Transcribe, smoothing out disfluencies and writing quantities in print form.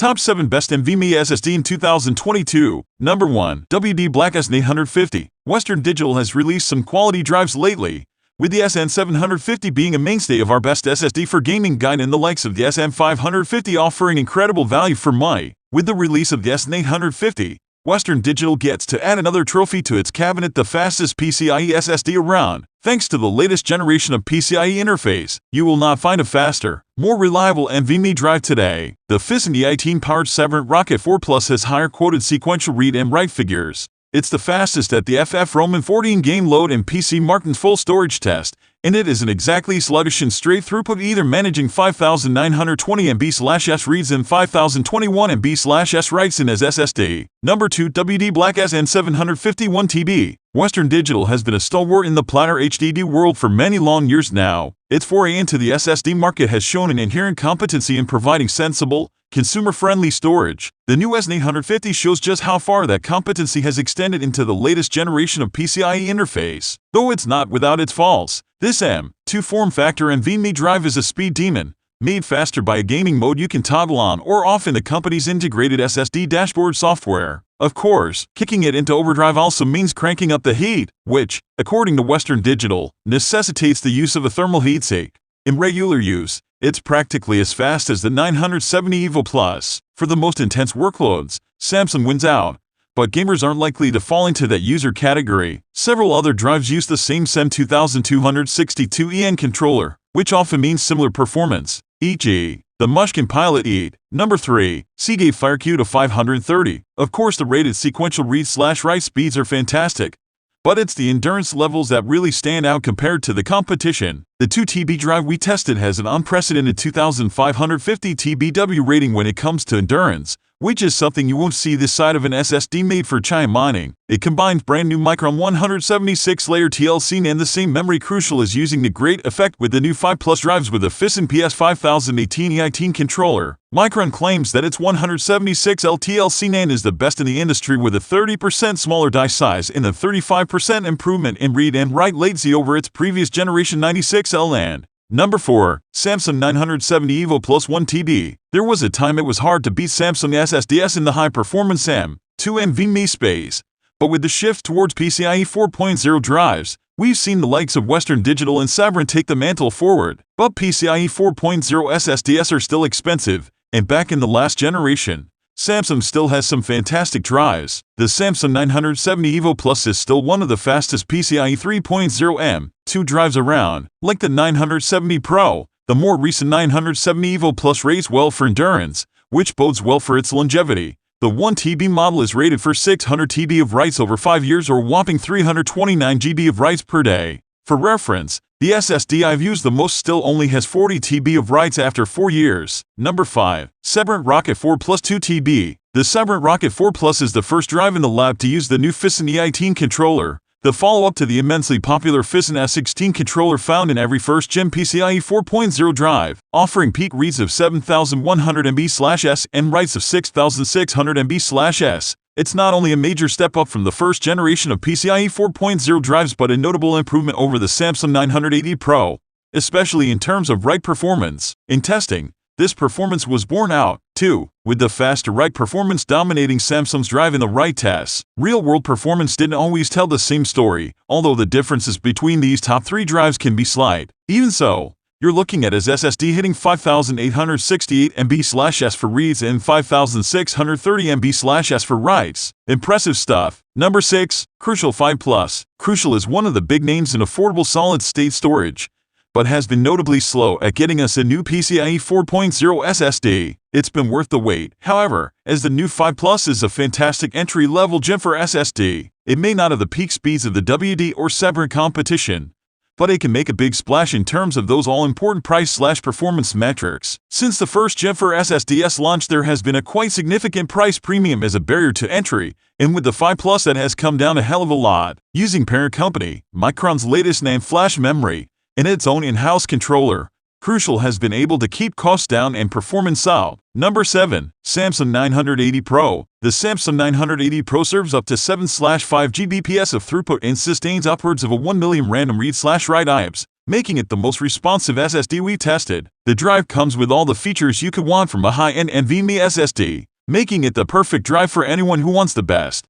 Top 7 Best NVMe SSD in 2022. Number 1. WD Black SN850. Western Digital has released some quality drives lately, with the SN750 being a mainstay of our best SSD for gaming guide and the likes of the SN550 offering incredible value for money. With the release of the SN850, Western Digital gets to add another trophy to its cabinet, the fastest PCIe SSD around. Thanks to the latest generation of PCIe interface, you will not find a faster, more reliable NVMe drive today. The FISN E18-powered Sabrent Rocket 4 Plus has higher quoted sequential read and write figures. It's the fastest at the FF Roman 14 game load and PC Martin full storage test, and it isn't exactly sluggish in straight throughput either, managing 5920 MB/s reads and 5021 MB/s writes in as SSD. Number 2. WD Black SN750 1TB. Western Digital has been a stalwart in the platter HDD world for many long years now. Its foray into the SSD market has shown an inherent competency in providing sensible, consumer-friendly storage. The new SN850 shows just how far that competency has extended into the latest generation of PCIe interface. Though it's not without its faults, this M.2 form factor NVMe drive is a speed demon, made faster by a gaming mode you can toggle on or off in the company's integrated SSD dashboard software. Of course, kicking it into overdrive also means cranking up the heat, which, according to Western Digital, necessitates the use of a thermal heatsink. In regular use, it's practically as fast as the 970 EVO Plus. For the most intense workloads, Samsung wins out, but gamers aren't likely to fall into that user category. Several other drives use the same SEM2262EN controller, which often means similar performance, e.g. the Mushkin Pilot EAT. Number 3. Seagate FireQ 530. Of course, the rated sequential read/write speeds are fantastic, but it's the endurance levels that really stand out compared to the competition. The 2TB drive we tested has an unprecedented 2550 TBW rating when it comes to endurance, which is something you won't see this side of an SSD made for China mining. It combines brand new Micron 176-layer TLC and the same memory. Crucial is using the great effect with the new 5 Plus drives with a FISN PS5018 E18 controller. Micron claims that its 176L TLC NAND is the best in the industry with a 30% smaller die size and a 35% improvement in read and write latency over its previous generation 96L NAND. Number 4. Samsung 970 EVO Plus 1TB. There was a time it was hard to beat Samsung SSDs in the high-performance M.2 NVMe space, but with the shift towards PCIe 4.0 drives, we've seen the likes of Western Digital and Sabrent take the mantle forward. But PCIe 4.0 SSDs are still expensive, and back in the last generation, Samsung still has some fantastic drives. The Samsung 970 EVO Plus is still one of the fastest PCIe 3.0 M.2 drives around. Like the 970 Pro, the more recent 970 EVO Plus rates well for endurance, which bodes well for its longevity. The 1TB model is rated for 600 TB of writes over 5 years or a whopping 329 GB of writes per day. For reference, the SSD I've used the most still only has 40 TB of writes after 4 years. Number 5. Sabrent Rocket 4 Plus 2TB. The Sabrent Rocket 4 Plus is the first drive in the lab to use the new FISN E18 controller, the follow-up to the immensely popular FISN S16 controller found in every first-gen PCIe 4.0 drive, offering peak reads of 7100 MB/s and writes of 6600 MB/s. It's not only a major step up from the first generation of PCIe 4.0 drives but a notable improvement over the Samsung 980 Pro, especially in terms of write performance. In testing, this performance was borne out, too, with the faster write performance dominating Samsung's drive in the write tests. Real-world performance didn't always tell the same story, although the differences between these top 3 drives can be slight. Even so, you're looking at his SSD hitting 5868 MB/s for reads and 5630 MB/s for writes. Impressive stuff. Number 6. Crucial 5 Plus. Crucial is one of the big names in affordable solid-state storage, but has been notably slow at getting us a new PCIe 4.0 SSD. It's been worth the wait, however, as the new 5 Plus is a fantastic entry-level gem for SSD. It may not have the peak speeds of the WD or Sabrent competition, but it can make a big splash in terms of those all-important price/performance metrics. Since the first gen for SSDs launch, there has been a quite significant price premium as a barrier to entry, and with the 5 Plus that has come down a hell of a lot. Using parent company Micron's latest NAND flash memory and its own in-house controller, Crucial has been able to keep costs down and performance up. Number 7. Samsung 980 Pro. The Samsung 980 Pro serves up to 7/5 Gbps of throughput and sustains upwards of a 1 million random read/write IOPS, making it the most responsive SSD we tested. The drive comes with all the features you could want from a high-end NVMe SSD, making it the perfect drive for anyone who wants the best.